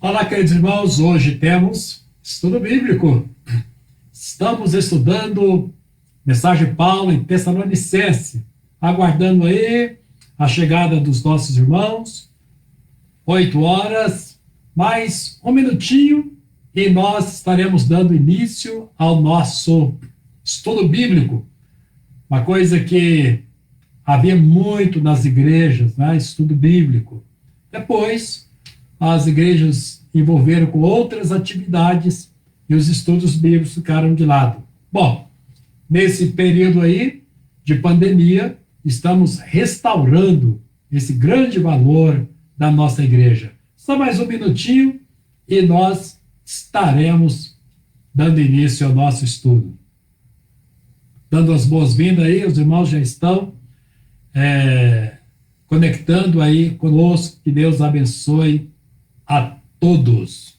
Olá, queridos irmãos, hoje temos estudo bíblico. Estamos estudando mensagem de Paulo em Tessalonicense, aguardando aí a chegada dos nossos irmãos, 8 horas, mais um minutinho, e nós estaremos dando início ao nosso estudo bíblico, uma coisa que havia muito nas igrejas, né? Estudo bíblico. Depois, as igrejas envolveram com outras atividades e os estudos bíblicos ficaram de lado. Bom, nesse período aí de pandemia, estamos restaurando esse grande valor da nossa igreja. Só mais um minutinho e nós estaremos dando início ao nosso estudo. Dando as boas-vindas aí, os irmãos já estão conectando aí conosco. Que Deus abençoe a todos.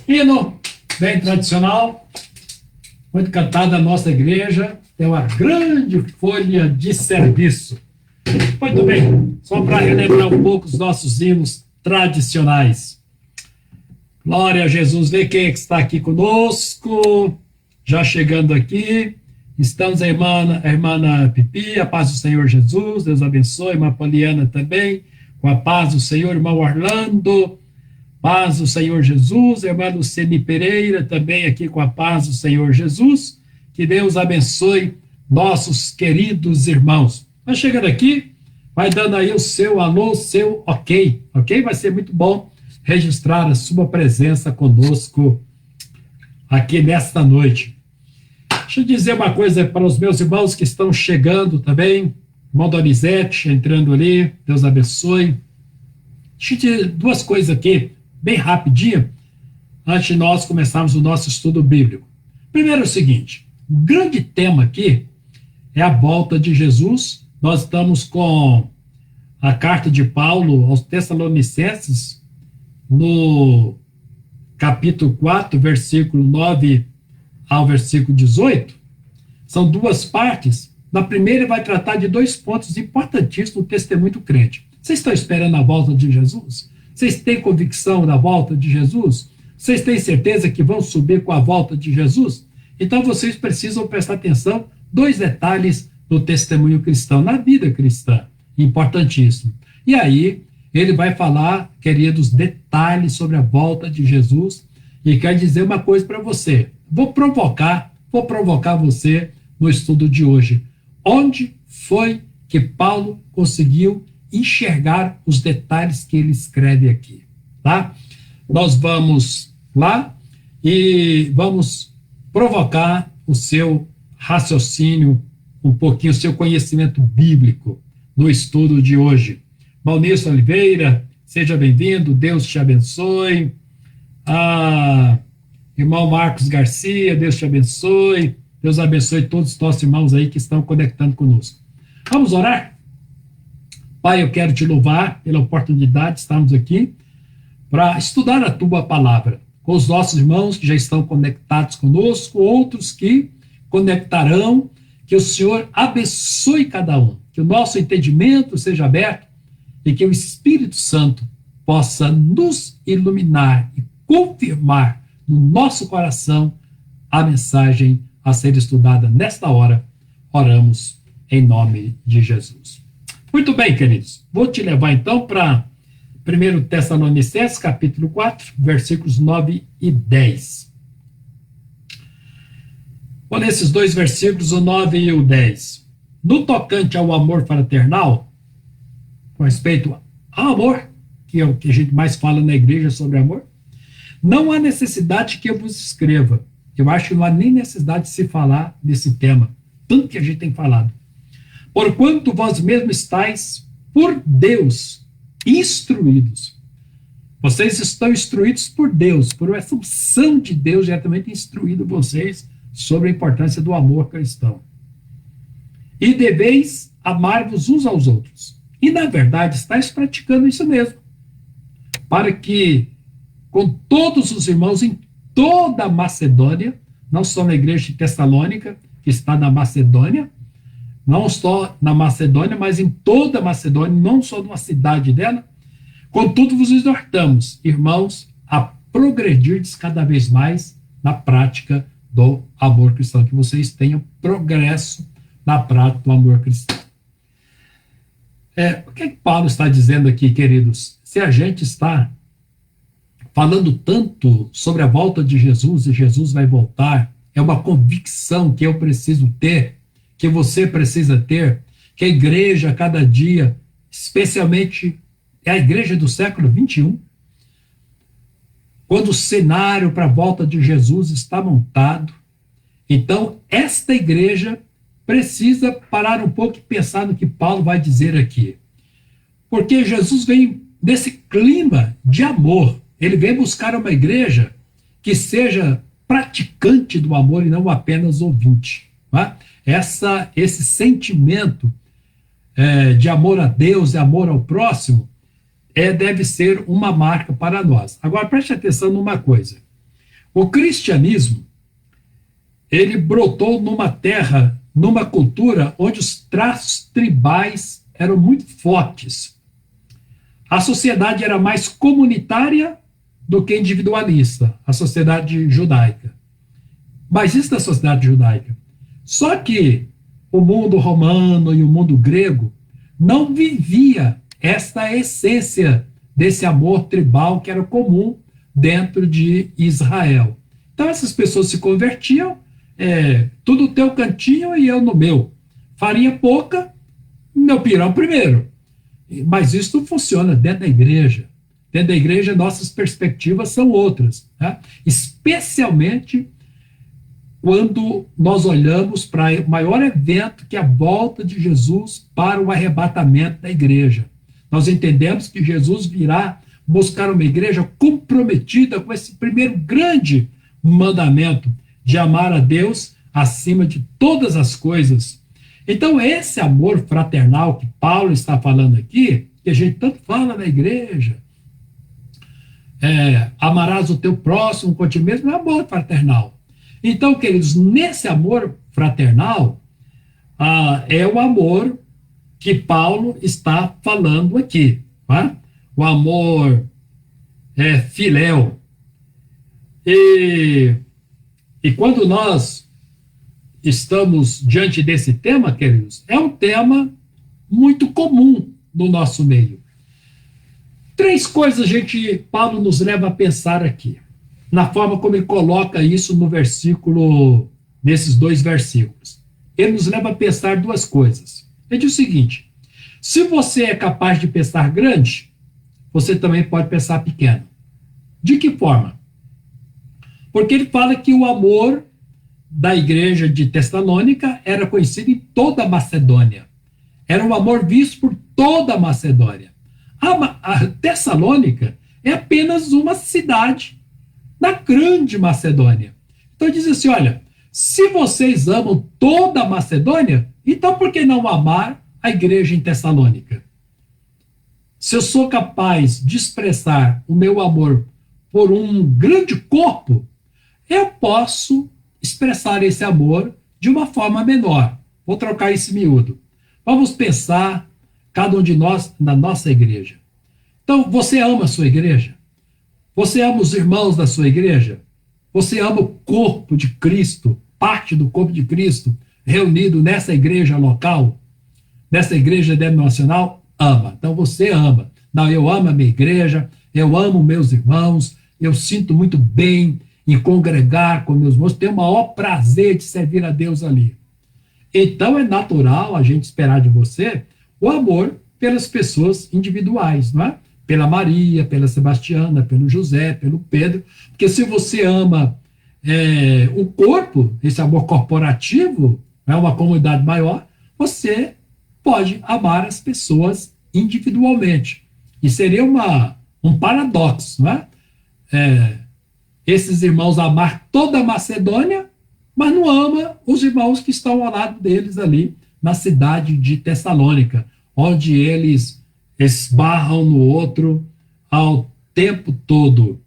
Hino bem tradicional, muito cantado na nossa igreja, tem uma grande folha de serviço. Muito bem, só para relembrar um pouco os nossos hinos tradicionais. Glória a Jesus, vê quem é que está aqui conosco, já chegando aqui. Estamos a irmã Pipi, a paz do Senhor Jesus, Deus abençoe, irmã Poliana também, com a paz do Senhor, irmão Orlando, paz do Senhor Jesus, irmã Lucene Pereira, também aqui com a paz do Senhor Jesus, que Deus abençoe nossos queridos irmãos. Vai chegando aqui, vai dando aí o seu alô, o seu ok? Vai ser muito bom registrar a sua presença conosco aqui nesta noite. Deixa eu dizer uma coisa para os meus irmãos que estão chegando também, irmão Donizete entrando ali, Deus abençoe. Deixa eu dizer duas coisas aqui, bem rapidinho. antes de nós começarmos o nosso estudo bíblico. Primeiro é o seguinte, o grande tema aqui é a volta de Jesus. Nós estamos com a carta de Paulo aos Tessalonicenses, no capítulo 4, versículo 9 ao versículo 18. São duas partes. Na primeira, vai tratar de dois pontos importantíssimos no testemunho do crente. Vocês estão esperando a volta de Jesus? Vocês têm convicção da volta de Jesus? Vocês têm certeza que vão subir com a volta de Jesus? Então, vocês precisam prestar atenção. Dois detalhes no testemunho cristão, na vida cristã, importantíssimo. E aí, ele vai falar, queridos, detalhes sobre a volta de Jesus, e quer dizer uma coisa para você. Vou provocar você no estudo de hoje. Onde foi que Paulo conseguiu enxergar os detalhes que ele escreve aqui, tá? Nós vamos lá e vamos provocar o seu raciocínio, um pouquinho o seu conhecimento bíblico no estudo de hoje. Maurício Oliveira, seja bem-vindo, Deus te abençoe. Irmão Marcos Garcia, Deus te abençoe. Deus abençoe todos os nossos irmãos aí que estão conectando conosco. Vamos orar? Pai, eu quero te louvar pela oportunidade de estarmos aqui para estudar a tua palavra com os nossos irmãos que já estão conectados conosco, outros que conectarão. Que o Senhor abençoe cada um, que o nosso entendimento seja aberto e que o Espírito Santo possa nos iluminar e confirmar no nosso coração a mensagem a ser estudada nesta hora. Oramos em nome de Jesus. Muito bem, queridos. Vou te levar então para 1 Tessalonicenses, capítulo 4, versículos 9 e 10. Olha esses dois versículos, o 9 e o 10. No tocante ao amor fraternal, com respeito ao amor, que é o que a gente mais fala na igreja sobre amor, não há necessidade que eu vos escreva. Eu acho que não há nem necessidade de se falar desse tema, tanto que a gente tem falado. Porquanto vós mesmos estáis, por Deus, instruídos. Vocês estão instruídos por Deus, por essa unção de Deus diretamente instruído vocês sobre a importância do amor cristão. E deveis amar-vos uns aos outros. E, na verdade, estáis praticando isso mesmo. Para que, com todos os irmãos em toda a Macedônia, não só na igreja de Tessalônica, que está na Macedônia, não só na Macedônia, mas em toda a Macedônia, não só numa cidade dela, contudo vos exortamos, irmãos, a progredirdes cada vez mais na prática do amor cristão, que vocês tenham progresso na prática do amor cristão. O que Paulo está dizendo aqui, queridos? Se a gente está falando tanto sobre a volta de Jesus, e Jesus vai voltar, é uma convicção que eu preciso ter, que você precisa ter, que a igreja, cada dia, especialmente a igreja do século XXI, quando o cenário para a volta de Jesus está montado, então esta igreja precisa parar um pouco e pensar no que Paulo vai dizer aqui. Porque Jesus vem nesse clima de amor. Ele vem buscar uma igreja que seja praticante do amor e não apenas ouvinte. Tá? Esse sentimento de amor a Deus e amor ao próximo deve ser uma marca para nós. Agora, preste atenção numa coisa. O cristianismo, ele brotou numa terra, numa cultura onde os traços tribais eram muito fortes. A sociedade era mais comunitária do que individualista, a sociedade judaica. Mas isso da sociedade judaica. Só que o mundo romano e o mundo grego não vivia esta essência desse amor tribal que era comum dentro de Israel. Então essas pessoas se convertiam, tudo no teu cantinho e eu no meu. Farinha pouca, meu pirão primeiro. Mas isso não funciona dentro da igreja. Dentro da igreja, nossas perspectivas são outras. Né? Especialmente quando nós olhamos para o maior evento que é a volta de Jesus para o arrebatamento da igreja. Nós entendemos que Jesus virá buscar uma igreja comprometida com esse primeiro grande mandamento de amar a Deus acima de todas as coisas. Então, esse amor fraternal que Paulo está falando aqui, que a gente tanto fala na igreja, amarás o teu próximo como a ti mesmo, é amor fraternal. Então, queridos, nesse amor fraternal, é o amor que Paulo está falando aqui. Tá? O amor filéu. E quando nós estamos diante desse tema, queridos, é um tema muito comum no nosso meio. 3 coisas Paulo nos leva a pensar aqui, na forma como ele coloca isso no versículo, nesses 2 versículos. Ele nos leva a pensar 2 coisas. Ele diz o seguinte: se você é capaz de pensar grande, você também pode pensar pequeno. De que forma? Porque ele fala que o amor da igreja de Tessalônica era conhecido em toda a Macedônia. Era um amor visto por toda a Macedônia. A Tessalônica é apenas uma cidade na grande Macedônia. Então diz assim, olha, se vocês amam toda a Macedônia, então por que não amar a igreja em Tessalônica? Se eu sou capaz de expressar o meu amor por um grande corpo, eu posso expressar esse amor de uma forma menor. Vou trocar esse miúdo. Vamos pensar, cada um de nós, na nossa igreja. Então, você ama a sua igreja? Você ama os irmãos da sua igreja? Você ama o corpo de Cristo, parte do corpo de Cristo, reunido nessa igreja local, nessa igreja denominacional? Ama. Então, você ama. Não, eu amo a minha igreja, eu amo meus irmãos, eu sinto muito bem em congregar com meus irmãos, tenho o maior prazer de servir a Deus ali. Então é natural a gente esperar de você o amor pelas pessoas individuais, não é? Pela Maria, pela Sebastiana, pelo José, pelo Pedro, porque se você ama o corpo, esse amor corporativo, uma comunidade maior, você pode amar as pessoas individualmente. E seria um paradoxo, não é? Esses irmãos amar toda a Macedônia, mas não ama os irmãos que estão ao lado deles ali na cidade de Tessalônica, onde eles esbarram no outro ao tempo todo.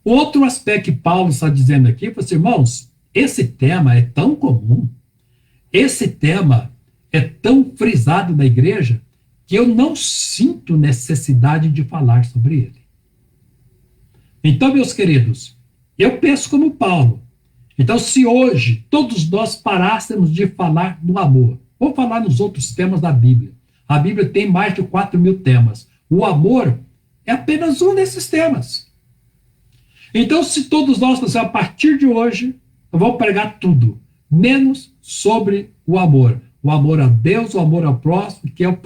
Outro aspecto que Paulo está dizendo aqui, assim, irmãos, esse tema é tão comum, esse tema é tão frisado na igreja, que eu não sinto necessidade de falar sobre ele. Então, meus queridos, eu penso como Paulo. Então, se hoje todos nós parássemos de falar do amor, vou falar nos outros temas da Bíblia. A Bíblia tem mais de 4.000 temas. O amor é apenas um desses temas. Então, se todos nós, a partir de hoje, eu vou pregar tudo, menos sobre o amor. O amor a Deus, o amor ao próximo, que é o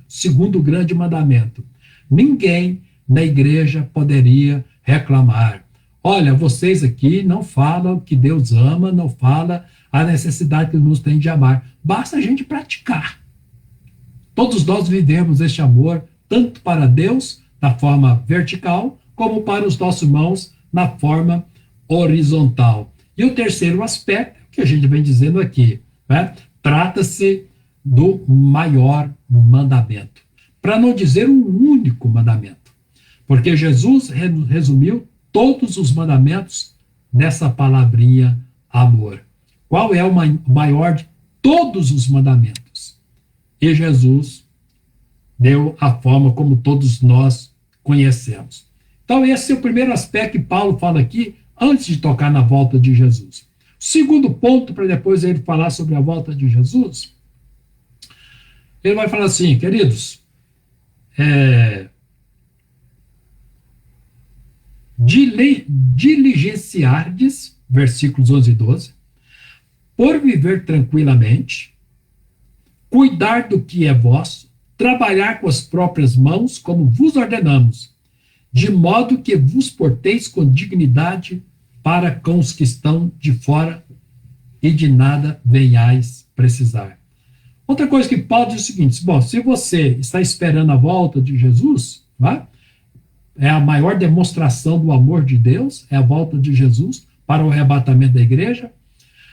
segundo grande mandamento. Ninguém na igreja poderia reclamar. Olha, vocês aqui não falam que Deus ama, não falam a necessidade que nos tem de amar. Basta a gente praticar. Todos nós vivemos este amor, tanto para Deus, na forma vertical, como para os nossos irmãos, na forma horizontal. E o terceiro aspecto, que a gente vem dizendo aqui, né? Trata-se do maior mandamento. Para não dizer um único mandamento. Porque Jesus resumiu todos os mandamentos nessa palavrinha amor. Qual é o maior de todos os mandamentos? E Jesus deu a forma como todos nós conhecemos. Então esse é o primeiro aspecto que Paulo fala aqui, antes de tocar na volta de Jesus. O segundo ponto, para depois ele falar sobre a volta de Jesus, ele vai falar assim, queridos, diligenciardes, versículos 11 e 12, por viver tranquilamente, cuidar do que é vosso, trabalhar com as próprias mãos, como vos ordenamos, de modo que vos porteis com dignidade para com os que estão de fora e de nada venhais precisar. Outra coisa que Paulo diz é o seguinte: bom, se você está esperando a volta de Jesus, tá? É a maior demonstração do amor de Deus, é a volta de Jesus para o arrebatamento da igreja.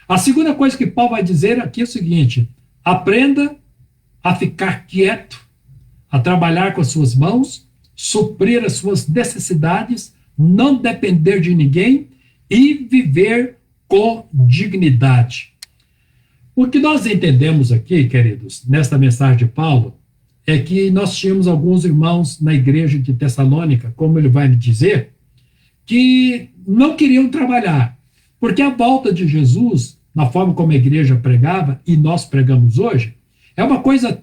A segunda coisa que Paulo vai dizer aqui é o seguinte: aprenda a ficar quieto, a trabalhar com as suas mãos, suprir as suas necessidades, não depender de ninguém e viver com dignidade. O que nós entendemos aqui, queridos, nesta mensagem de Paulo, é que nós tínhamos alguns irmãos na igreja de Tessalônica, como ele vai me dizer, que não queriam trabalhar, porque a volta de Jesus, na forma como a igreja pregava, e nós pregamos hoje, é uma coisa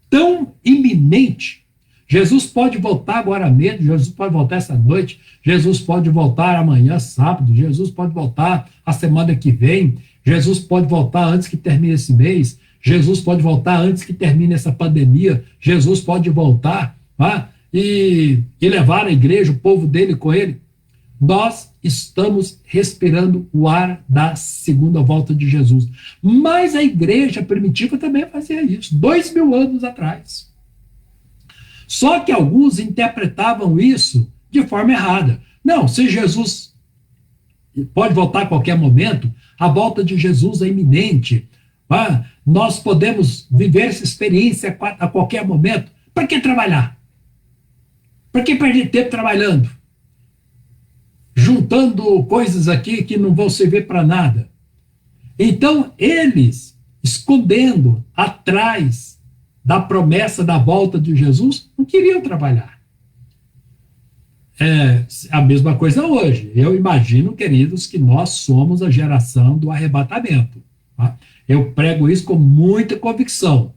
tão iminente. Jesus pode voltar agora mesmo, Jesus pode voltar essa noite, Jesus pode voltar amanhã, sábado, Jesus pode voltar a semana que vem, Jesus pode voltar antes que termine esse mês, Jesus pode voltar antes que termine essa pandemia, Jesus pode voltar, tá? e levar a igreja, o povo dele com ele. Nós estamos respirando o ar da segunda volta de Jesus. Mas a igreja primitiva também fazia isso, 2000 anos atrás. Só que alguns interpretavam isso de forma errada. Não, se Jesus pode voltar a qualquer momento, a volta de Jesus é iminente. Nós podemos viver essa experiência a qualquer momento. Para que trabalhar? Para que perder tempo trabalhando? Juntando coisas aqui que não vão servir para nada. Então, eles, escondendo atrás da promessa da volta de Jesus, não queriam trabalhar. É a mesma coisa hoje. Eu imagino, queridos, que nós somos a geração do arrebatamento. Tá? Eu prego isso com muita convicção.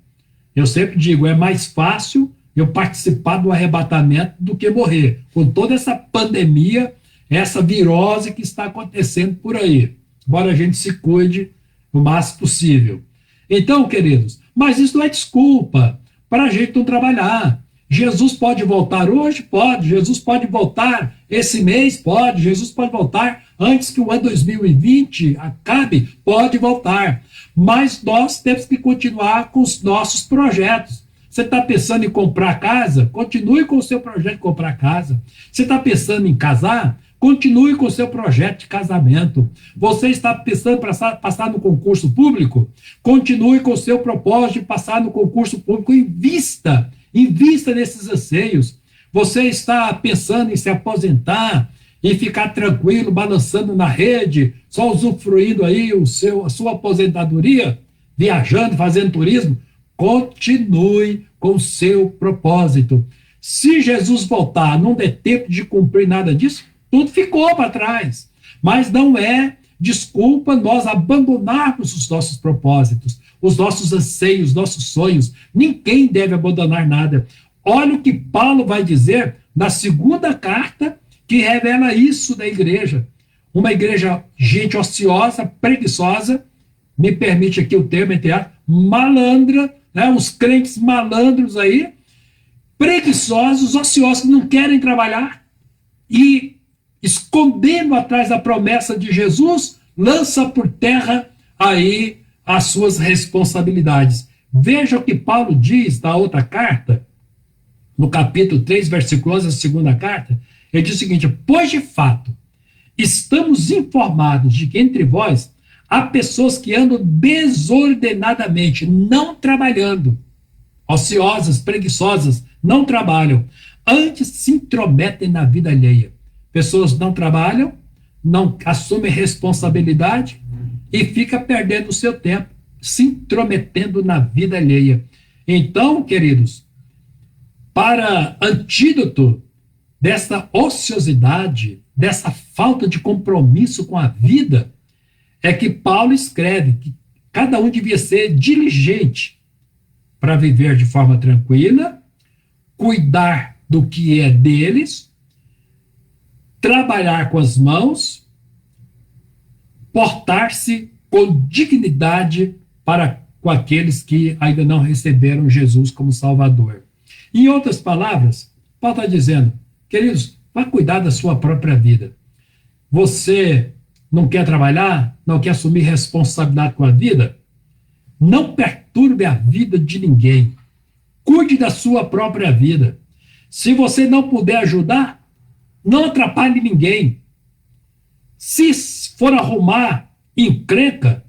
Eu sempre digo, é mais fácil eu participar do arrebatamento do que morrer. Com toda essa pandemia, essa virose que está acontecendo por aí. Embora a gente se cuide o máximo possível. Então, queridos, mas isso não é desculpa para a gente não trabalhar. Jesus pode voltar hoje? Pode. Jesus pode voltar esse mês? Pode. Jesus pode voltar antes que o ano 2020 acabe? Pode voltar. Mas nós temos que continuar com os nossos projetos. Você está pensando em comprar casa? Continue com o seu projeto de comprar casa. Você está pensando em casar? Continue com o seu projeto de casamento. Você está pensando em passar no concurso público? Continue com o seu propósito de passar no concurso público. Invista nesses anseios. Você está pensando em se aposentar e ficar tranquilo, balançando na rede, só usufruindo aí a sua aposentadoria, viajando, fazendo turismo? Continue com o seu propósito. Se Jesus voltar, não der tempo de cumprir nada disso, tudo ficou para trás. Mas não é desculpa nós abandonarmos os nossos propósitos, os nossos anseios, os nossos sonhos. Ninguém deve abandonar nada. Olha o que Paulo vai dizer na segunda carta, que revela isso da igreja. Uma igreja, gente ociosa, preguiçosa, me permite aqui o termo, entre aspas, malandra, né? Os crentes malandros aí, preguiçosos, ociosos, que não querem trabalhar e, escondendo atrás da promessa de Jesus, lança por terra aí as suas responsabilidades. Veja o que Paulo diz na outra carta, no capítulo 3, versículo 11, a segunda carta. Ele diz o seguinte: pois de fato, estamos informados de que entre vós há pessoas que andam desordenadamente, não trabalhando, ociosas, preguiçosas, não trabalham, antes se intrometem na vida alheia. Pessoas não trabalham, não assumem responsabilidade e fica perdendo o seu tempo, se intrometendo na vida alheia. Então, queridos, para antídoto dessa ociosidade, dessa falta de compromisso com a vida, é que Paulo escreve que cada um devia ser diligente para viver de forma tranquila, cuidar do que é deles, trabalhar com as mãos, portar-se com dignidade para com aqueles que ainda não receberam Jesus como Salvador. Em outras palavras, Paulo está dizendo, queridos, vá cuidar da sua própria vida. Você não quer trabalhar? Não quer assumir responsabilidade com a vida? Não perturbe a vida de ninguém. Cuide da sua própria vida. Se você não puder ajudar, não atrapalhe ninguém. Se for arrumar encrenca,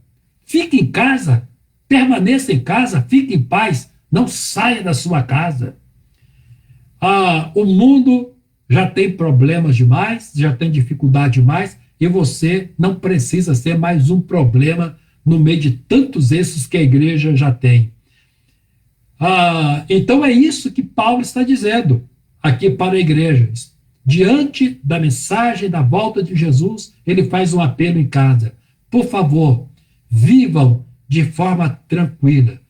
fique em casa, permaneça em casa, fique em paz, não saia da sua casa. O mundo já tem problemas demais, já tem dificuldade demais, e você não precisa ser mais um problema no meio de tantos esses que a igreja já tem. Então é isso que Paulo está dizendo aqui para a igreja. Diante da mensagem da volta de Jesus, ele faz um apelo em casa. Por favor, vivam de forma tranquila.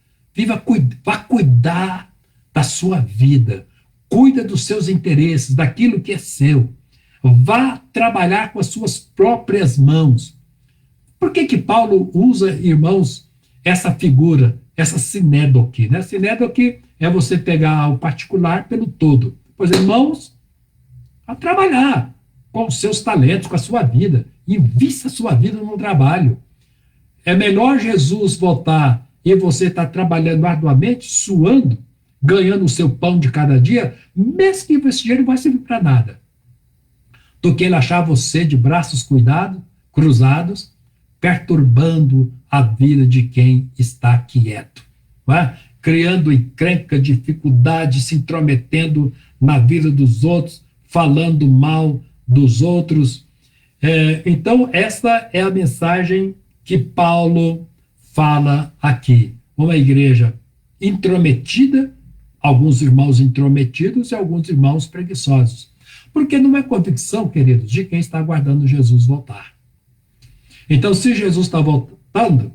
Vá cuidar da sua vida. Cuida dos seus interesses, daquilo que é seu. Vá trabalhar com as suas próprias mãos. Por que Paulo usa, irmãos, essa figura, essa sinédoque, né? Sinédoque é você pegar o particular pelo todo. Pois, irmãos, a trabalhar com os seus talentos, com a sua vida. Invista a sua vida no trabalho. É melhor Jesus voltar e você estar trabalhando arduamente, suando, ganhando o seu pão de cada dia, mesmo que esse dinheiro não vai servir para nada, do que ele achar você de braços cruzados, perturbando a vida de quem está quieto, não é? Criando encrenca, dificuldade, se intrometendo na vida dos outros, falando mal dos outros. Então, essa é a mensagem que Paulo fala aqui. Uma igreja intrometida, alguns irmãos intrometidos e alguns irmãos preguiçosos. Porque não é convicção, queridos, de quem está aguardando Jesus voltar. Então, se Jesus está voltando,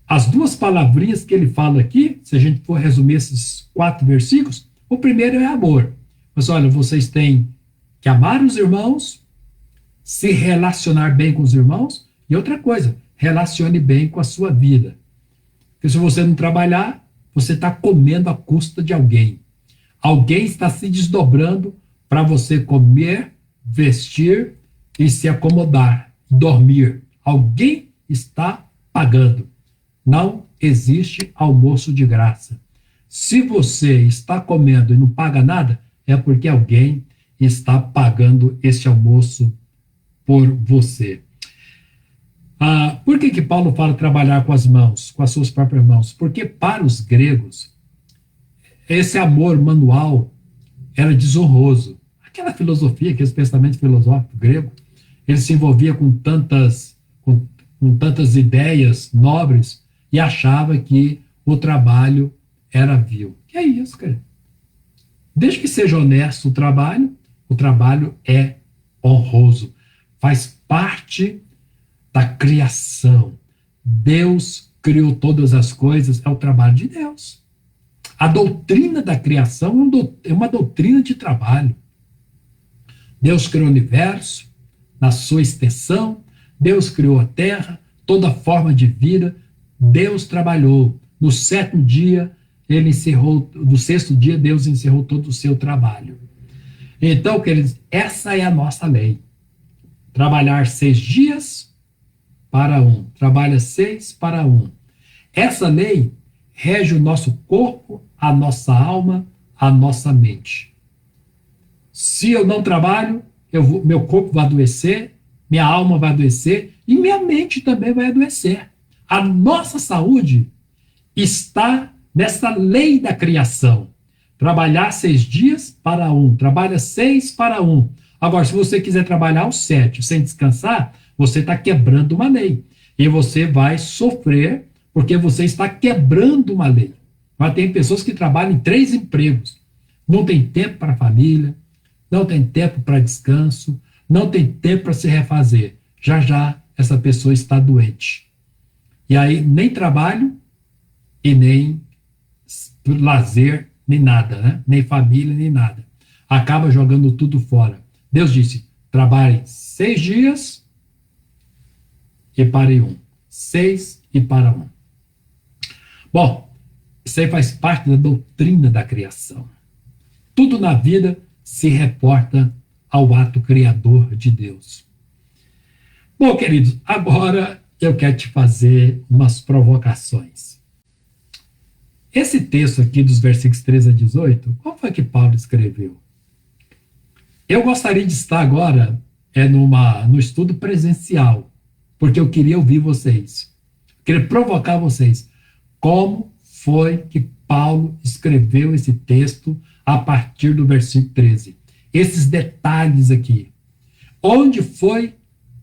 as duas palavrinhas que ele fala aqui, se a gente for resumir esses 4 versículos, o primeiro é amor. Mas olha, vocês têm que amar os irmãos, se relacionar bem com os irmãos, e outra coisa, relacione bem com a sua vida. Porque se você não trabalhar, você está comendo à custa de alguém. Alguém está se desdobrando para você comer, vestir e se acomodar, dormir. Alguém está pagando. Não existe almoço de graça. Se você está comendo e não paga nada, é porque alguém está pagando esse almoço por você. Por que Paulo fala trabalhar com as mãos, com as suas próprias mãos? Porque para os gregos, esse amor manual era desonroso. Aquela filosofia, aquele pensamento filosófico grego, ele se envolvia com tantas ideias nobres e achava que o trabalho era vil. Que é isso, cara? Desde que seja honesto o trabalho é honroso. Faz parte da criação. Deus criou todas as coisas, é o trabalho de Deus. A doutrina da criação é uma doutrina de trabalho. Deus criou o universo na sua extensão, Deus criou a terra, toda forma de vida, Deus trabalhou. No 7º dia, no 6º dia, Deus encerrou todo o seu trabalho. Então, queridos, essa é a nossa lei. Trabalhar 6 dias para um. Trabalha 6 para um. Essa lei rege o nosso corpo, a nossa alma, a nossa mente. Se eu não trabalho, meu corpo vai adoecer, minha alma vai adoecer e minha mente também vai adoecer. A nossa saúde está nessa lei da criação. Trabalhar 6 dias para um. Trabalha 6 para um. Agora, se você quiser trabalhar os 7 sem descansar, você está quebrando uma lei. E você vai sofrer porque você está quebrando uma lei. Mas tem pessoas que trabalham em 3 empregos. Não tem tempo para a família, não tem tempo para descanso, não tem tempo para se refazer. Já já essa pessoa está doente. E aí nem trabalho e nem lazer, nem nada, né? Nem família, nem nada. Acaba jogando tudo fora. Deus disse, trabalhe 6 dias e pare um. 6 e para um. Bom, isso aí faz parte da doutrina da criação. Tudo na vida se reporta ao ato criador de Deus. Bom, queridos, agora eu quero te fazer umas provocações. Esse texto aqui dos versículos 13 a 18, qual foi que Paulo escreveu? Eu gostaria de estar agora no estudo presencial, porque eu queria ouvir vocês, queria provocar vocês. Como foi que Paulo escreveu esse texto a partir do versículo 13? Esses detalhes aqui. Onde foi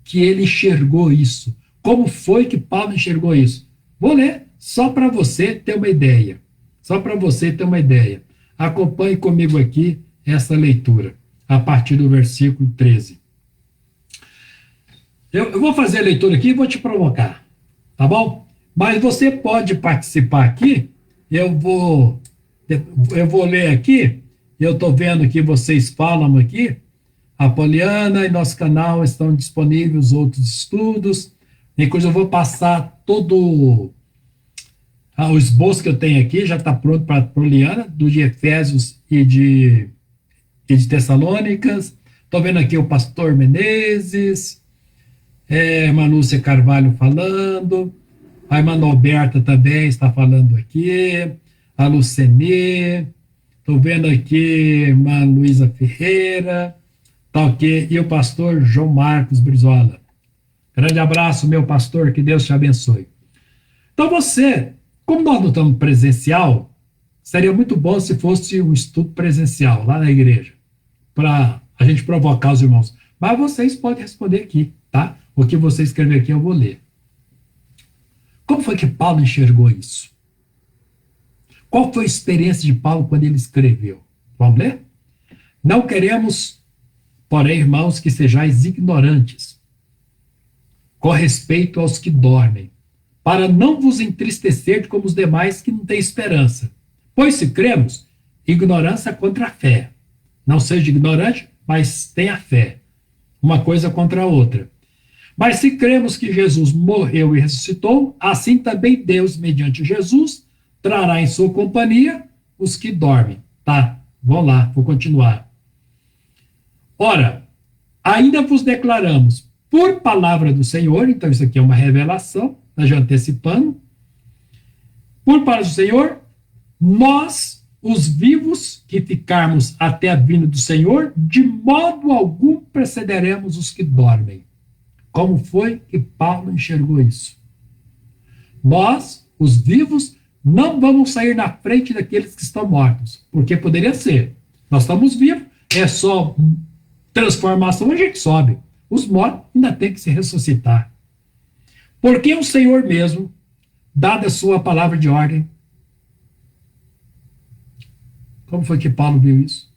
que ele enxergou isso? Como foi que Paulo enxergou isso? Vou ler só para você ter uma ideia. Só para você ter uma ideia. Acompanhe comigo aqui essa leitura, a partir do versículo 13. Eu vou fazer a leitura aqui e vou te provocar, tá bom? Mas você pode participar aqui. Eu vou ler aqui. Eu estou vendo que vocês falam aqui. A Poliana e nosso canal estão disponíveis outros estudos. Inclusive, eu vou passar todo o esboço que eu tenho aqui, já está pronto para a Poliana, do de Efésios e de Tessalônicas. Estou vendo aqui o pastor Menezes, Manúcia Carvalho falando, a irmã Norberta também está falando aqui, a Lucenê, estou vendo aqui a irmã Luísa Ferreira, tá ok, e o pastor João Marcos Brizola. Grande abraço, meu pastor, que Deus te abençoe. Então você, como nós não estamos presencial, seria muito bom se fosse um estudo presencial lá na igreja, para a gente provocar os irmãos. Mas vocês podem responder aqui, tá? O que você escrever aqui eu vou ler. Como foi que Paulo enxergou isso? Qual foi a experiência de Paulo quando ele escreveu? Vamos ler? Não queremos, porém, irmãos, que sejais ignorantes com respeito aos que dormem, para não vos entristecer como os demais que não têm esperança. Pois se cremos, ignorância contra a fé. Não seja ignorante, mas tenha fé. Uma coisa contra a outra. Mas se cremos que Jesus morreu e ressuscitou, assim também Deus, mediante Jesus, trará em sua companhia os que dormem. Tá, vamos lá, vou continuar. Ora, ainda vos declaramos, por palavra do Senhor, então isso aqui é uma revelação, nós já antecipando, por palavra do Senhor, nós, os vivos, que ficarmos até a vinda do Senhor, de modo algum precederemos os que dormem. Como foi que Paulo enxergou isso? Nós, os vivos, não vamos sair na frente daqueles que estão mortos, porque poderia ser. Nós estamos vivos, é só transformação, a gente sobe. Os mortos ainda têm que se ressuscitar. Porque o Senhor mesmo, dada a sua palavra de ordem, como foi que Paulo viu isso?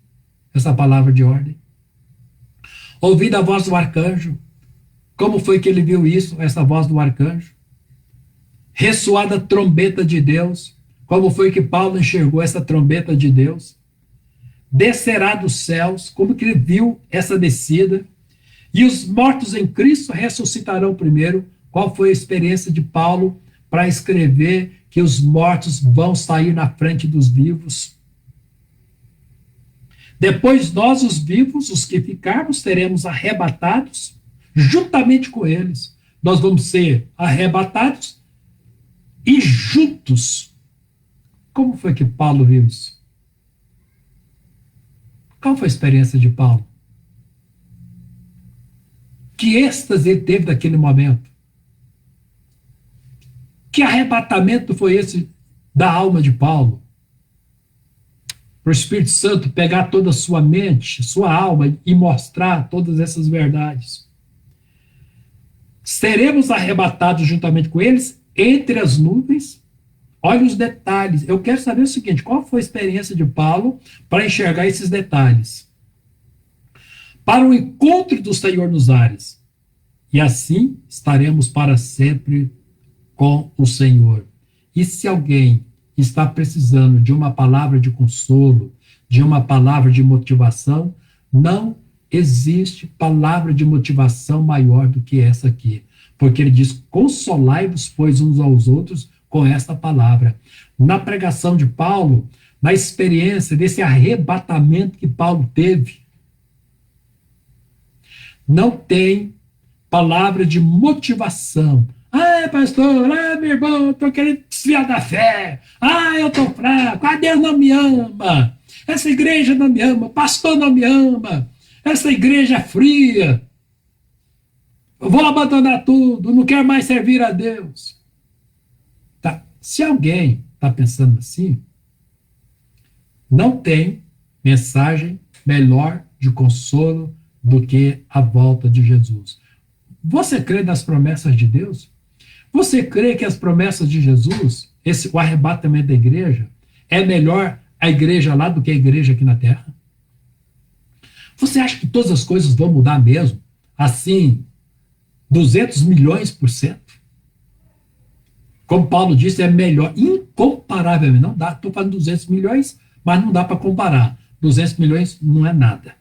Essa palavra de ordem. Ouvindo a voz do arcanjo, como foi que ele viu isso, essa voz do arcanjo? Ressoada a trombeta de Deus, como foi que Paulo enxergou essa trombeta de Deus? Descerá dos céus, como que ele viu essa descida? E os mortos em Cristo ressuscitarão primeiro. Qual foi a experiência de Paulo para escrever que os mortos vão sair na frente dos vivos? Depois nós, os vivos, os que ficarmos, seremos arrebatados juntamente com eles. Nós vamos ser arrebatados e juntos. Como foi que Paulo viu isso? Qual foi a experiência de Paulo? Que êxtase ele teve naquele momento? Que arrebatamento foi esse da alma de Paulo? Para o Espírito Santo pegar toda a sua mente, sua alma e mostrar todas essas verdades. Seremos arrebatados juntamente com eles entre as nuvens. Olha os detalhes. Eu quero saber o seguinte, qual foi a experiência de Paulo para enxergar esses detalhes? Para o encontro do Senhor nos ares. E assim estaremos para sempre com o Senhor. E se alguém está precisando de uma palavra de consolo, de uma palavra de motivação, não existe palavra de motivação maior do que essa aqui. Porque ele diz, consolai-vos, pois, uns aos outros com esta palavra. Na pregação de Paulo, na experiência desse arrebatamento que Paulo teve, não tem palavra de motivação. Ah, pastor, meu irmão, estou querendo desviar da fé. Ah, eu estou fraco. Ah, Deus não me ama. Essa igreja não me ama. O pastor não me ama. Essa igreja é fria. Eu vou abandonar tudo. Não quero mais servir a Deus. Tá. Se alguém está pensando assim, não tem mensagem melhor de consolo do que a volta de Jesus. Você crê nas promessas de Deus? Você crê que as promessas de Jesus, o arrebatamento da igreja, é melhor a igreja lá do que a igreja aqui na terra? Você acha que todas as coisas vão mudar mesmo? Assim, 200 milhões%? Como Paulo disse, é melhor, incomparavelmente. Não dá, estou falando 200 milhões, mas não dá para comparar. 200 milhões não é nada.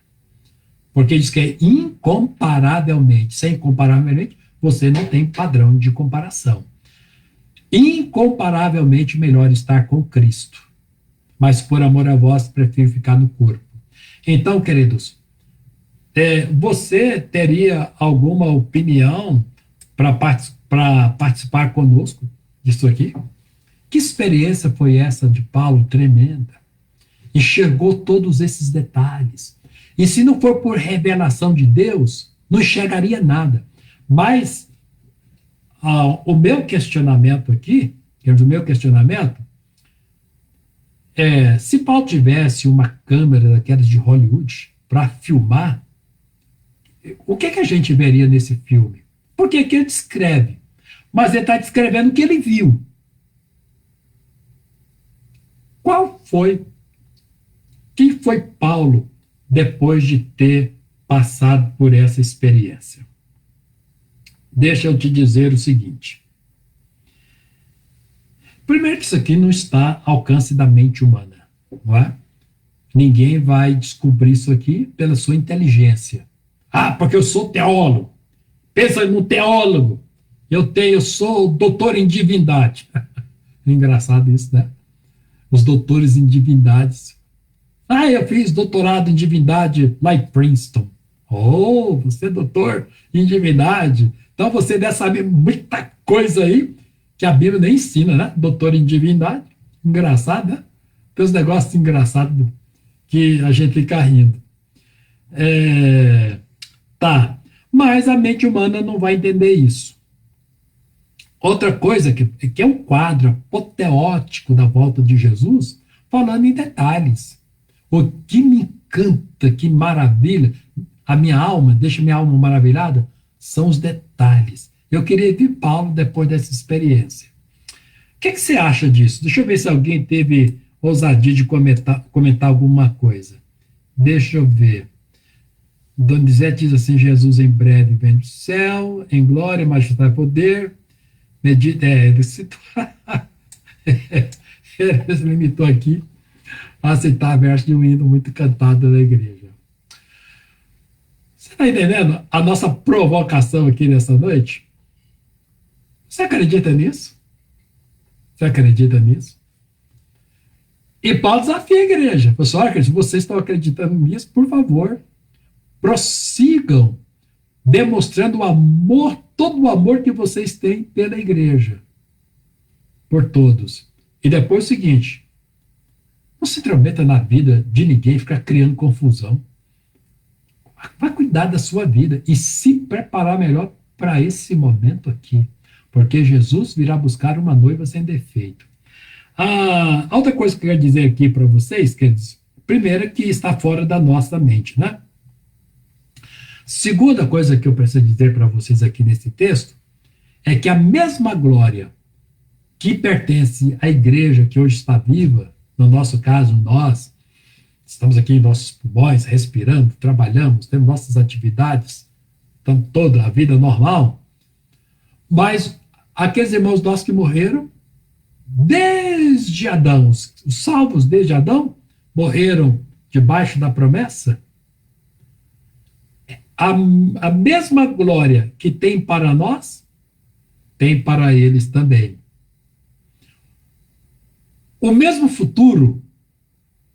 Porque diz que é incomparavelmente. Sem incomparavelmente, você não tem padrão de comparação. Incomparavelmente melhor estar com Cristo. Mas por amor a vós, prefiro ficar no corpo. Então, queridos, você teria alguma opinião para participar conosco disso aqui? Que experiência foi essa de Paulo tremenda? Enxergou todos esses detalhes. E se não for por revelação de Deus, não enxergaria nada. Mas o meu questionamento aqui, se Paulo tivesse uma câmera daquelas de Hollywood para filmar, o que a gente veria nesse filme? Porque aqui ele descreve, mas ele está descrevendo o que ele viu. Quem foi Paulo depois de ter passado por essa experiência? Deixa eu te dizer o seguinte. Primeiro que isso aqui não está ao alcance da mente humana, não é? Ninguém vai descobrir isso aqui pela sua inteligência. Ah, porque eu sou teólogo. Pensa no teólogo. Eu sou doutor em divindade. Engraçado isso, né? Os doutores em divindades. Ah, eu fiz doutorado em divindade lá em Princeton. Oh, você é doutor em divindade. Então você deve saber muita coisa aí que a Bíblia nem ensina, né? Doutor em divindade. Engraçado, né? Tem uns negócios engraçados que a gente fica rindo. Tá. Mas a mente humana não vai entender isso. Outra coisa que é um quadro apoteótico da volta de Jesus, falando em detalhes. O que me encanta, que maravilha, deixa minha alma maravilhada, são os detalhes. Eu queria ver Paulo depois dessa experiência. O que você acha disso? Deixa eu ver se alguém teve ousadia de comentar alguma coisa. Deixa eu ver. Donizete diz assim: Jesus em breve vem do céu, em glória, majestade e poder. Medita, ele citou. Ele se limitou aqui a citar verso de um hino muito cantado da igreja. Você está entendendo a nossa provocação aqui nessa noite? Você acredita nisso? Você acredita nisso? E Paulo desafia a igreja. Pessoal, se vocês estão acreditando nisso, por favor, prossigam demonstrando o amor, todo o amor que vocês têm pela igreja, por todos. E depois o seguinte: não se intrometa na vida de ninguém, ficar criando confusão. Vai cuidar da sua vida e se preparar melhor para esse momento aqui, porque Jesus virá buscar uma noiva sem defeito. Outra coisa que eu quero dizer aqui para vocês, queridos, primeiro, que está fora da nossa mente, né? Segunda coisa que eu preciso dizer para vocês aqui nesse texto é que a mesma glória que pertence à igreja que hoje está viva, no nosso caso, nós estamos aqui em nossos pulmões, respirando, trabalhamos, temos nossas atividades, estamos toda a vida normal, mas aqueles irmãos nossos que morreram desde Adão, os salvos desde Adão, morreram debaixo da promessa. A mesma glória que tem para nós, tem para eles também. O mesmo futuro,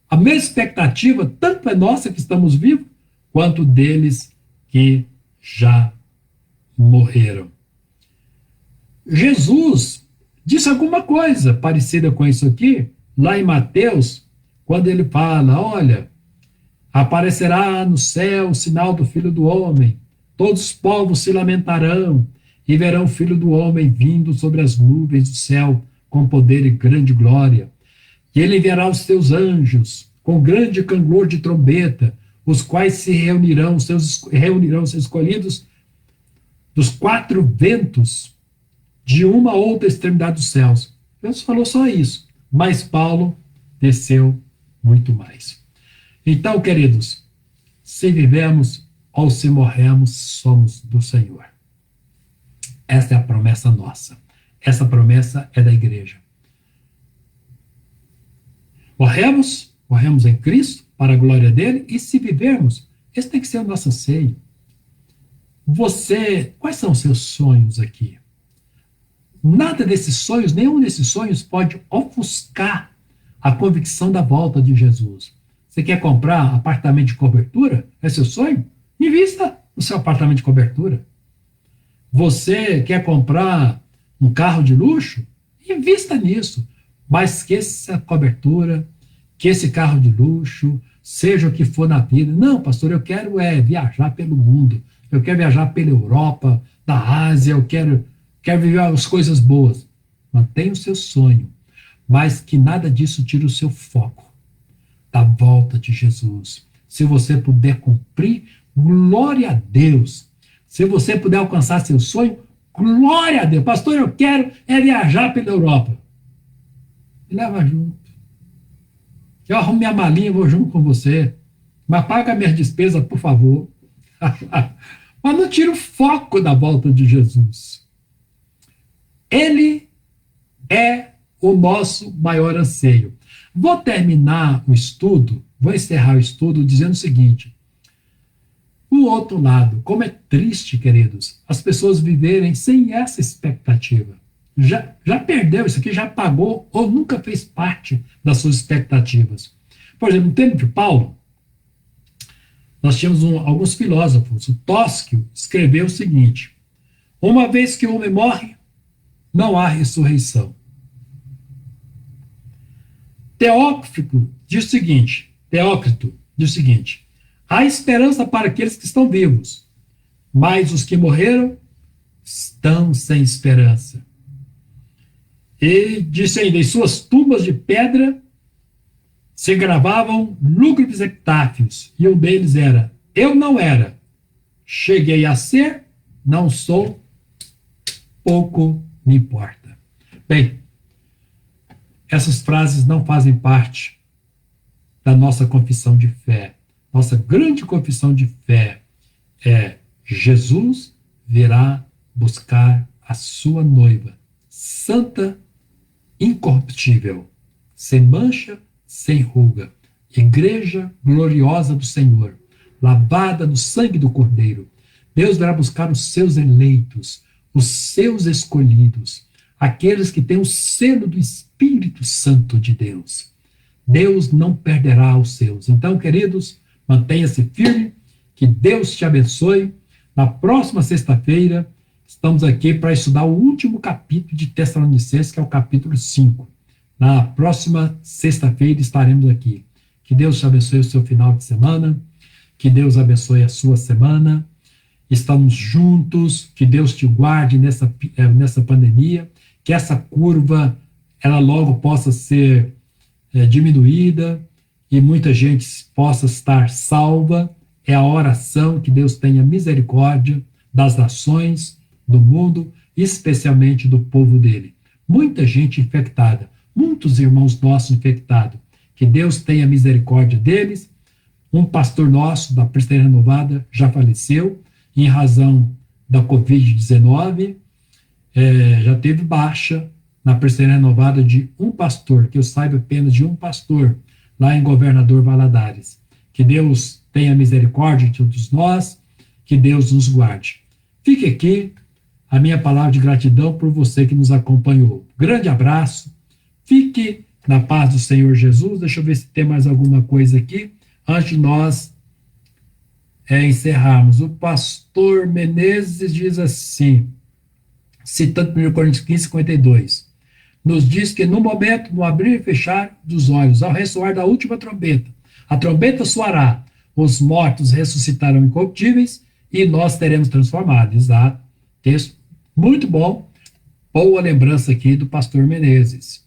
a mesma expectativa, tanto é nossa que estamos vivos, quanto deles que já morreram. Jesus disse alguma coisa parecida com isso aqui, lá em Mateus, quando ele fala, olha, aparecerá no céu o sinal do Filho do Homem, todos os povos se lamentarão e verão o Filho do Homem vindo sobre as nuvens do céu com poder e grande glória. E ele enviará os seus anjos com grande clangor de trombeta, os quais se reunirão seus escolhidos dos quatro ventos de uma ou outra extremidade dos céus. Deus falou só isso, mas Paulo desceu muito mais. Então, queridos, se vivemos ou se morremos, somos do Senhor. Essa é a promessa nossa. Essa promessa é da igreja. Morremos em Cristo, para a glória dele, e se vivermos, esse tem que ser o nosso anseio. Quais são os seus sonhos aqui? Nada desses sonhos, nenhum desses sonhos pode ofuscar a convicção da volta de Jesus. Você quer comprar apartamento de cobertura? É seu sonho? Invista no seu apartamento de cobertura. Você quer comprar um carro de luxo? Invista nisso. Mas que essa cobertura, que esse carro de luxo, seja o que for na vida. Não, pastor, eu quero viajar pelo mundo. Eu quero viajar pela Europa, da Ásia, eu quero viver as coisas boas. Mantenha o seu sonho, mas que nada disso tire o seu foco da volta de Jesus. Se você puder cumprir, glória a Deus. Se você puder alcançar seu sonho, glória a Deus. Pastor, eu quero viajar pela Europa. Me leva junto. Eu arrumo minha malinha e vou junto com você. Mas paga minhas despesas, por favor. Mas não tira o foco da volta de Jesus. Ele é o nosso maior anseio. Vou terminar o estudo, vou encerrar o estudo dizendo o seguinte. O outro lado, como é triste, queridos, as pessoas viverem sem essa expectativa. Já perdeu isso aqui, já pagou ou nunca fez parte das suas expectativas. Por exemplo, no tempo de Paulo, nós tínhamos alguns filósofos. O Tósquio escreveu o seguinte: uma vez que o homem morre, não há ressurreição. Teócrito diz o seguinte: há esperança para aqueles que estão vivos, mas os que morreram estão sem esperança. E disse ainda: em suas tumbas de pedra se gravavam lúgubres epitáfios, e um deles era: eu não era, cheguei a ser, não sou, pouco me importa. Bem, essas frases não fazem parte da nossa confissão de fé. Nossa grande confissão de fé é: Jesus virá buscar a sua noiva, santa, incorruptível, sem mancha, sem ruga, igreja gloriosa do Senhor, lavada no sangue do Cordeiro. Deus virá buscar os seus eleitos, os seus escolhidos, aqueles que têm o selo do Espírito Santo de Deus. Deus não perderá os seus. Então, queridos, mantenha-se firme, que Deus te abençoe. Na próxima sexta-feira, estamos aqui para estudar o último capítulo de Tessalonicenses, que é o capítulo 5. Na próxima sexta-feira estaremos aqui. Que Deus te abençoe o seu final de semana, que Deus abençoe a sua semana. Estamos juntos, que Deus te guarde nessa pandemia, que essa curva ela logo possa ser diminuída e muita gente possa estar salva. É a oração que Deus tenha misericórdia das nações, do mundo, especialmente do povo dele. Muita gente infectada, muitos irmãos nossos infectados. Que Deus tenha misericórdia deles. Um pastor nosso da Presbiteriana Renovada já faleceu em razão da Covid-19. Já teve baixa na Presbiteriana Renovada de um pastor, que eu saiba apenas de um pastor, lá em Governador Valadares. Que Deus tenha misericórdia de todos nós, que Deus nos guarde. Fique aqui a minha palavra de gratidão por você que nos acompanhou. Grande abraço, fique na paz do Senhor Jesus. Deixa eu ver se tem mais alguma coisa aqui, antes de nós encerrarmos. O pastor Menezes diz assim, citando 1 Coríntios 15, 52, nos diz que no momento, no abrir e fechar dos olhos, ao ressoar da última trombeta, a trombeta soará, os mortos ressuscitarão incorruptíveis e nós teremos transformado. Exato. Texto muito bom. Boa lembrança aqui do pastor Menezes.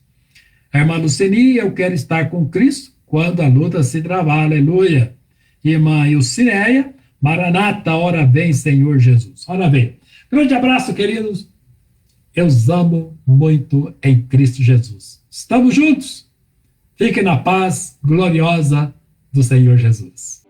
A irmã Luceni, eu quero estar com Cristo quando a luta se travar. Aleluia. Irmã Ilcineia, Maranata, ora vem, Senhor Jesus. Ora vem. Grande abraço, queridos. Eu os amo muito em Cristo Jesus. Estamos juntos. Fiquem na paz gloriosa do Senhor Jesus.